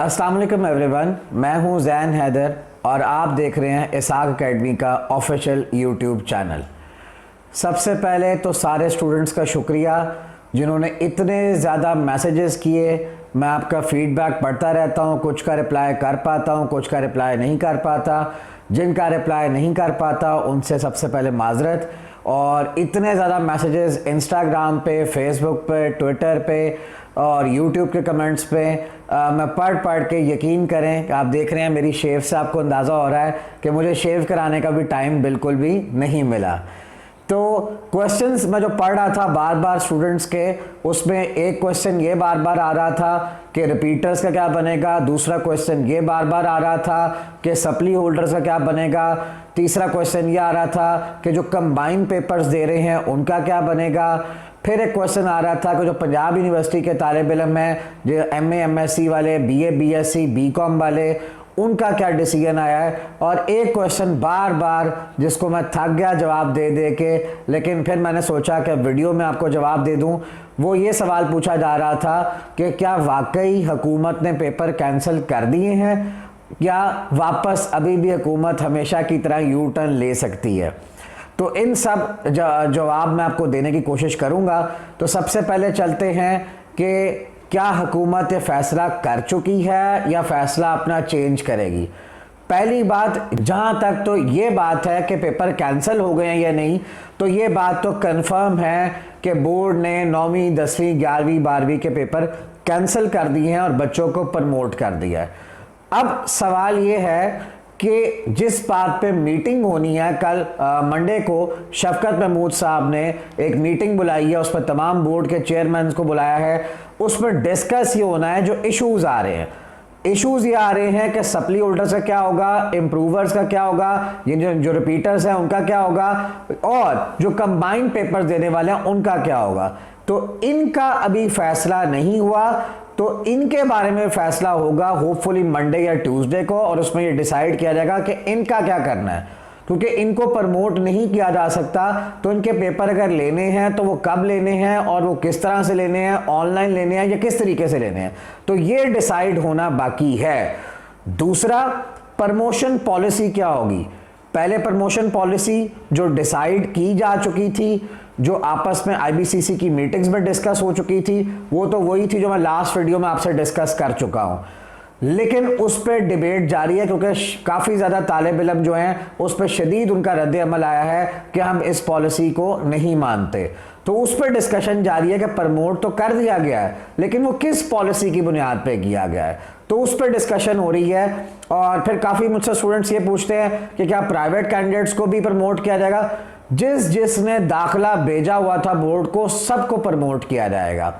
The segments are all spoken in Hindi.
अस्सलाम वालेकुम एवरीवन, मैं हूं ज़ैन हैदर और आप देख रहे हैं इसाक अकेडमी का ऑफिशियल यूट्यूब चैनल। सबसे पहले तो सारे स्टूडेंट्स का शुक्रिया जिन्होंने इतने ज़्यादा मैसेजेस किए। मैं आपका फीडबैक पढ़ता रहता हूं, कुछ का रिप्लाई कर पाता हूं, कुछ का रिप्लाई नहीं कर पाता। जिनका रिप्लाई नहीं कर पाता उनसे सबसे पहले माजरत। और इतने ज़्यादा मैसेजेस इंस्टाग्राम पे, फेसबुक पे, ट्विटर पे और यूट्यूब के कमेंट्स पे मैं पढ़ के यकीन करें कि आप देख रहे हैं मेरी शेव से आपको अंदाज़ा हो रहा है कि मुझे शेव कराने का भी टाइम बिल्कुल भी नहीं मिला। तो क्वेश्चंस मैं जो पढ़ रहा था बार बार स्टूडेंट्स के, उसमें एक क्वेश्चन ये बार बार आ रहा था कि रिपीटर्स का क्या बनेगा, दूसरा क्वेश्चन ये बार बार आ रहा था कि सप्ली होल्डर्स का क्या बनेगा, तीसरा क्वेश्चन ये आ रहा था कि जो कंबाइन पेपर्स दे रहे हैं उनका क्या बनेगा। फिर एक क्वेश्चन आ रहा था कि जो पंजाब यूनिवर्सिटी के तालिब इल्म हैं, जो MA MSc वाले, BA BSc BCom वाले, उनका क्या डिसीजन आया है। और एक क्वेश्चन बार बार जिसको मैं थक गया जवाब दे दे के, लेकिन फिर मैंने सोचा कि वीडियो में आपको जवाब दे दूं। वो ये सवाल पूछा जा रहा था कि क्या वाकई हुकूमत ने पेपर कैंसिल कर दिए हैं या वापस अभी भी हुकूमत हमेशा की तरह यू टर्न ले सकती है। तो इन सब जवाब मैं आपको देने की कोशिश करूंगा। तो सबसे पहले चलते हैं कि क्या हुकूमत ये फैसला कर चुकी है या फैसला अपना चेंज करेगी। पहली बात, जहां तक तो ये बात है कि पेपर कैंसिल हो गए हैं या नहीं, तो ये बात तो कंफर्म है कि बोर्ड ने 9वीं 10वीं 11वीं 12वीं के पेपर कैंसिल कर दिए हैं और बच्चों को प्रमोट कर दिया है। अब सवाल ये है कि जिस बात पे मीटिंग होनी है कल मंडे को, शफकत महमूद साहब ने एक मीटिंग बुलाई है, उस पर तमाम बोर्ड के चेयरमैन को बुलाया है। उस पर डिस्कस ये होना है जो इश्यूज आ रहे हैं। इश्यूज ये आ रहे हैं कि सप्ली होल्डर्स का क्या होगा, इम्प्रूवर्स का क्या होगा, ये जो रिपीटर्स हैं उनका क्या होगा, और जो कंबाइंड पेपर्स देने वाले हैं उनका क्या होगा। तो इनका अभी फैसला नहीं हुआ, तो इनके बारे में फैसला होगा होपफुली मंडे या ट्यूसडे को, और उसमें ये डिसाइड किया जाएगा कि इनका क्या करना है। क्योंकि इनको प्रमोट नहीं किया जा सकता, तो इनके पेपर अगर लेने हैं तो वो कब लेने हैं और वो किस तरह से लेने हैं, ऑनलाइन लेने हैं या किस तरीके से लेने हैं, तो ये डिसाइड होना बाकी है। दूसरा, प्रमोशन पॉलिसी क्या होगी। पहले प्रमोशन पॉलिसी जो डिसाइड की जा चुकी थी, जो आपस में IBCC की मीटिंग्स में डिस्कस हो चुकी थी, वो तो वही थी जो मैं लास्ट वीडियो में आपसे डिस्कस कर चुका हूं। लेकिन उस पर डिबेट जारी है क्योंकि काफ़ी ज़्यादा तालिब इल्म जो हैं उस पर शदीद उनका रद्द अमल आया है कि हम इस पॉलिसी को नहीं मानते। तो उस पर डिस्कशन जारी है कि प्रमोट तो कर दिया गया है लेकिन वो किस पॉलिसी की बुनियाद पे किया गया है, तो उस पर डिस्कशन हो रही है। और फिर काफ़ी मुझसे स्टूडेंट्स ये पूछते हैं कि क्या प्राइवेट कैंडिडेट्स को भी प्रमोट किया जाएगा। जिसने दाखिला भेजा हुआ था बोर्ड को, सबको प्रमोट किया जाएगा।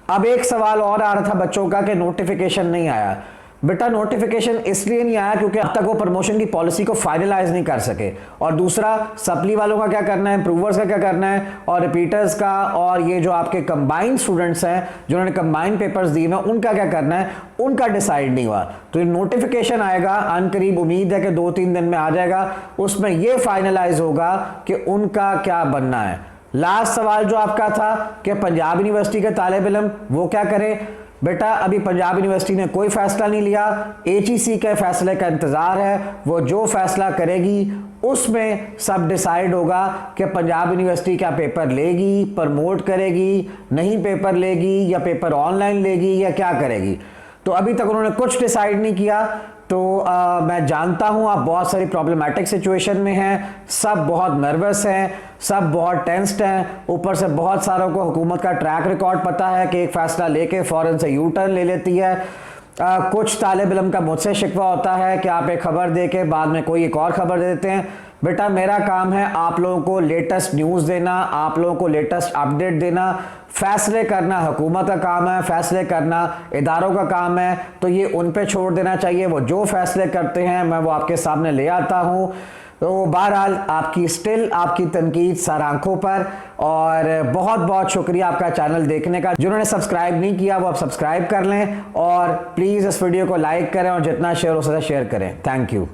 अब एक सवाल और आ रहा था बच्चों का कि नोटिफिकेशन नहीं आया। बेटा, नोटिफिकेशन इसलिए नहीं आया क्योंकि अब तक वो प्रमोशन की पॉलिसी को फाइनलाइज नहीं कर सके। और दूसरा, सप्ली वालों का क्या करना है, इम्प्रूवर्स का क्या करना है, और रिपीटर्स का, और ये जो आपके कंबाइंड स्टूडेंट्स हैं जिन्होंने कंबाइंड पेपर्स दिए हैं उनका क्या करना है, उनका डिसाइड नहीं हुआ। तो ये नोटिफिकेशन आएगा अनकरीब, उम्मीद है कि 2-3 दिन में आ जाएगा। उसमें ये फाइनलाइज होगा कि उनका क्या बनना है। लास्ट सवाल जो आपका था कि पंजाब यूनिवर्सिटी के तालिब इल्म वो क्या करें। बेटा, अभी पंजाब यूनिवर्सिटी ने कोई फैसला नहीं लिया, HEC के फैसले का इंतजार है। वो जो फैसला करेगी उसमें सब डिसाइड होगा कि पंजाब यूनिवर्सिटी क्या पेपर लेगी, प्रमोट करेगी, नहीं पेपर लेगी, या पेपर ऑनलाइन लेगी, या क्या करेगी। तो अभी तक उन्होंने कुछ डिसाइड नहीं किया। तो मैं जानता हूं आप बहुत सारी प्रॉब्लमैटिक सिचुएशन में हैं, सब बहुत नर्वस हैं, सब बहुत टेंस्ड हैं, ऊपर से बहुत सारों को हुकूमत का ट्रैक रिकॉर्ड पता है कि एक फैसला लेके फ़ौरन से यू टर्न ले लेती है। कुछ तालिब इल्म का मुझसे शिकवा होता है कि आप एक खबर दे के बाद में कोई एक और खबर दे देते हैं। बेटा, मेरा काम है आप लोगों को लेटेस्ट न्यूज़ देना, आप लोगों को लेटेस्ट अपडेट देना। फैसले करना हुकूमत का काम है, फैसले करना इदारों का काम है, तो ये उन पे छोड़ देना चाहिए। वो जो फैसले करते हैं मैं वो आपके सामने ले आता हूँ। तो बहरहाल आपकी तनकीद सर आंखों पर, और बहुत बहुत शुक्रिया आपका चैनल देखने का। जिन्होंने सब्सक्राइब नहीं किया वो आप सब्सक्राइब कर लें, और प्लीज़ इस वीडियो को लाइक करें और जितना शेयर हो सके शेयर करें। Thank you.